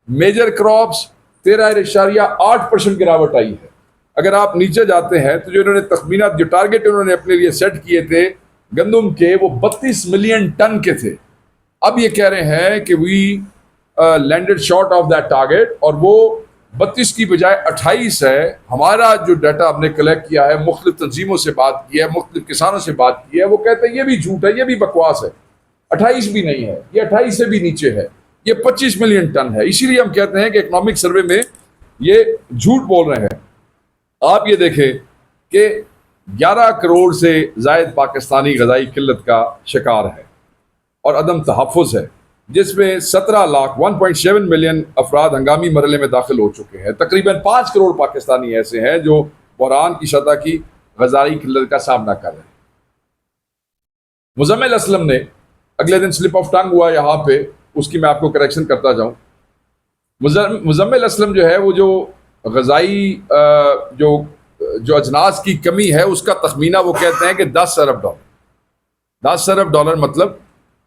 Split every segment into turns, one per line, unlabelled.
Major crops 13.8% گراوٹ آئی ہے. اگر آپ نیچے جاتے ہیں تو جو انہوں نے تخمینات، جو ٹارگٹ انہوں نے اپنے لیے سیٹ کیے تھے گندم کے، وہ 32 ملین ٹن کے تھے. اب یہ کہہ رہے ہیں کہ we landed short of that target, اور وہ 32 کی بجائے 28 ہے. ہمارا جو ڈیٹا ہم نے کلیکٹ کیا ہے، مختلف تنظیموں سے بات کی ہے، مختلف کسانوں سے بات کی ہے، وہ کہتے ہیں یہ بھی جھوٹ ہے، یہ بھی بکواس ہے. 28 بھی نہیں ہے، یہ 28 سے بھی نیچے ہے، یہ 25 ملین ٹن ہے. اسی لیے ہم کہتے ہیں کہ اکنامک سروے میں یہ جھوٹ بول رہے ہیں. آپ یہ دیکھیں کہ 11 کروڑ سے زائد پاکستانی غذائی قلت کا شکار ہے اور عدم تحفظ ہے، جس میں 17 لاکھ 1.7 ملین افراد ہنگامی مرحلے میں داخل ہو چکے ہیں. تقریباً 5 کروڑ پاکستانی ایسے ہیں جو بحران کی سطح کی غذائی قلت کا سامنا کر رہے ہیں. مزمل اسلم نے اگلے دن سلپ آف ٹنگ ہوا یہاں پہ، اس کی میں آپ کو کریکشن کرتا جاؤں. مزمل اسلم جو ہے وہ جو غذائی جو اجناس کی کمی ہے اس کا تخمینہ وہ کہتے ہیں کہ 10 ارب ڈالر. 10 ارب ڈالر مطلب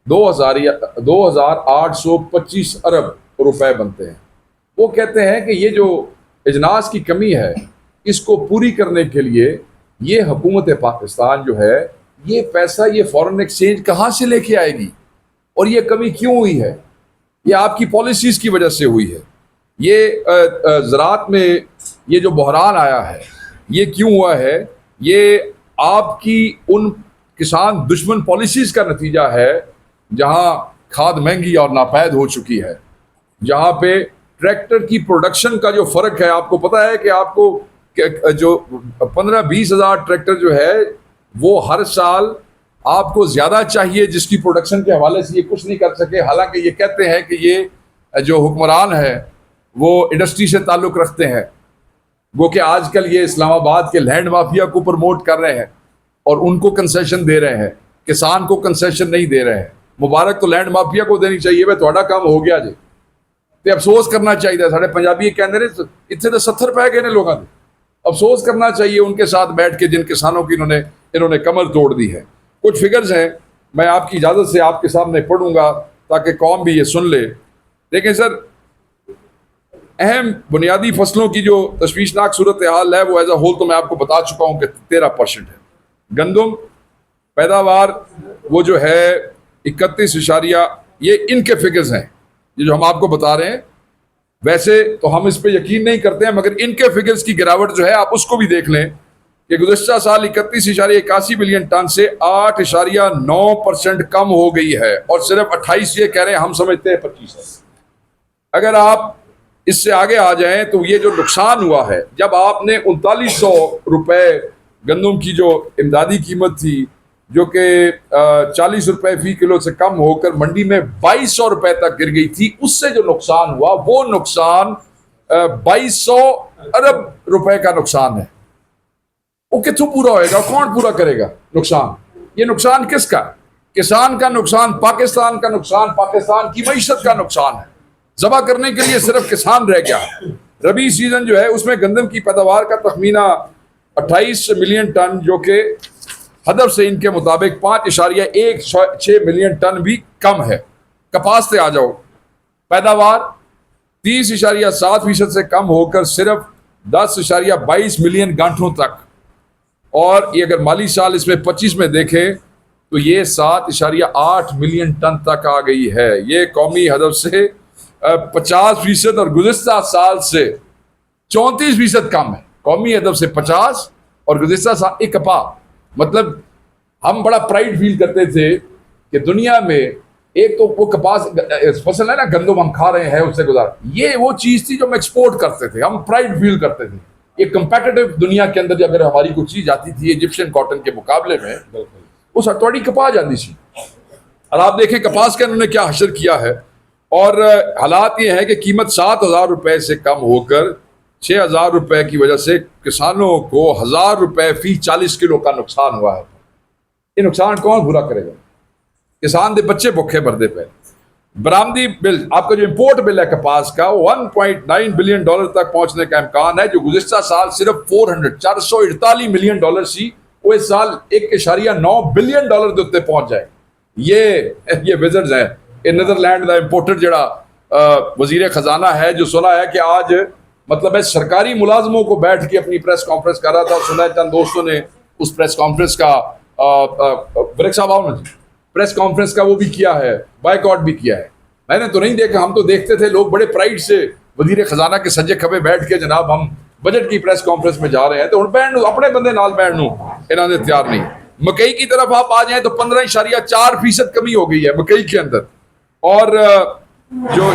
2825 ارب روپے بنتے ہیں. وہ کہتے ہیں کہ یہ جو اجناس کی کمی ہے اس کو پوری کرنے کے لیے یہ حکومت پاکستان جو ہے یہ پیسہ، یہ فورن ایکسچینج کہاں سے لے کے آئے گی، اور یہ کمی کیوں ہوئی ہے؟ یہ آپ کی پالیسیز کی وجہ سے ہوئی ہے. یہ زراعت میں یہ جو بحران آیا ہے یہ کیوں ہوا ہے؟ یہ آپ کی ان کسان دشمن پالیسیز کا نتیجہ ہے جہاں کھاد مہنگی اور ناپید ہو چکی ہے، جہاں پہ ٹریکٹر کی پروڈکشن کا جو فرق ہے. آپ کو پتا ہے کہ آپ کو جو 15-20 ہزار ٹریکٹر جو ہے وہ ہر سال آپ کو زیادہ چاہیے، جس کی پروڈکشن کے حوالے سے یہ کچھ نہیں کر سکے. حالانکہ یہ کہتے ہیں کہ یہ جو حکمران ہے وہ انڈسٹری سے تعلق رکھتے ہیں، وہ کہ آج کل یہ اسلام آباد کے لینڈ مافیا کو پروموٹ کر رہے ہیں اور ان کو کنسیشن دے رہے ہیں، کسان کو کنسیشن نہیں دے رہے ہیں. مبارک تو لینڈ مافیا کو دینی چاہیے، بھائی تھوڑا کام ہو گیا جی. تے افسوس کرنا چاہیے. سارے پنجابی کہتے ہیں اتنے تو 70 پہ گئے لوگوں نے. افسوس کرنا چاہیے ان کے ساتھ بیٹھ کے جن کسانوں کی انہوں نے کمر توڑ دی ہے. کچھ فگرز ہیں، میں آپ کی اجازت سے آپ کے سامنے پڑھوں گا تاکہ قوم بھی یہ سن لے. لیکن سر، اہم بنیادی فصلوں کی جو تشویشناک صورتحال ہے وہ ایز اے ہول تو میں آپ کو بتا چکا ہوں کہ 13% ہے. گندم پیداوار وہ جو ہے 31 یہ ان کے فگرز ہیں، یہ جو ہم آپ کو بتا رہے ہیں. ویسے تو ہم اس پہ یقین نہیں کرتے ہیں، مگر ان کے فگرز کی گراوٹ جو ہے آپ اس کو بھی دیکھ لیں کہ گزشتہ سال 31.81 ملین ٹن سے 8.9% کم ہو گئی ہے، اور صرف 28 یہ کہہ رہے ہیں، ہم سمجھتے ہیں 25 ہے. اگر آپ اس سے آگے آ جائیں تو یہ جو نقصان ہوا ہے، جب آپ نے 3900 روپے گندم کی جو امدادی قیمت تھی جو کہ 40 روپے فی کلو سے کم ہو کر منڈی میں 2200 روپے تک گر گئی تھی، اس سے جو نقصان ہوا وہ نقصان 2200 ارب روپے کا نقصان ہے. وہ کتوں پورا ہوئے گا؟ کون پورا کرے گا نقصان؟ یہ نقصان کس کا؟ کسان کا نقصان، پاکستان کا نقصان، پاکستان کی معیشت کا نقصان ہے. ذبح کرنے کے لیے صرف کسان رہ گیا. ربی سیزن جو ہے اس میں گندم کی پیداوار کا تخمینہ 28 ملین ٹن، جو کہ ہدف سے ان کے مطابق 5.16 ملین ٹن بھی کم ہے. کپاس سے آ جاؤ، پیداوار 30.7% سے کم ہو کر صرف 10.22 ملین گانٹھوں تک. اور یہ اگر مالی سال اس میں 25 میں دیکھیں تو یہ 7.8 ملین ٹن تک آ گئی ہے. یہ قومی ہدف سے 50% اور گزشتہ سال سے 34% کم ہے. قومی ہدف سے 50 اور گزشتہ سال ایک کپا. مطلب ہم بڑا پرائڈ فیل کرتے تھے کہ دنیا میں ایک تو وہ کپاس فصل ہے نا، گندم ہم کھا رہے ہیں اس سے گزار، یہ وہ چیز تھی جو ہم ایکسپورٹ کرتے تھے، ہم پرائڈ فیل کرتے تھے. یہ کمپیٹیٹو دنیا کے اندر اگر ہماری کوئی چیز آتی تھی ایجپشن کاٹن کے مقابلے میں، اس ہتھوڑی کپاس جاتی تھی. اور آپ دیکھیں کپاس کا انہوں نے کیا حشر کیا ہے. اور حالات یہ ہے کہ قیمت 7000 روپے سے کم ہو کر 6000 روپے کی وجہ سے کسانوں کو 1000 روپے فی 40 کلو کا نقصان ہوا ہے. یہ نقصان کون پورا کرے گا؟ کسان دے بچے بھوکے مردے پہ. برآمدی بل، آپ کا جو امپورٹ بل ہے کپاس کا، 1.9 بلین ڈالر تک پہنچنے کا امکان ہے، جو گزشتہ سال صرف 448 ملین ڈالر سی، وہ اس سال 1.9 بلین ڈالر دے پہنچ جائے. یہ وزرز ہیں. نیدرلینڈ دا امپورٹر جڑا وزیر خزانہ ہے جو سنا ہے کہ آج مطلب ہے سرکاری ملازموں کو بیٹھ کے اپنی پریس کانفرنس کر رہا تھا. سنا ہے چند دوستوں نے اس پریس کانفرنس کا بریک صاحب آؤ نا جی, پریس کانفرنس کا وہ بھی کیا ہے, بائیک آؤٹ بھی کیا ہے. میں نے تو نہیں دیکھا, ہم تو دیکھتے تھے لوگ بڑے پرائڈ سے وزیر خزانہ کے سجے کھبے بیٹھ کے جناب ہم بجٹ کی پریس کانفرنس میں جا رہے ہیں, تو ہن بہن اپنے بندے نال بہن انہوں نے تیار نہیں. مکئی کی طرف آپ آ جائیں تو 15.4% کمی ہو گئی ہے مکئی کے اندر, اور جو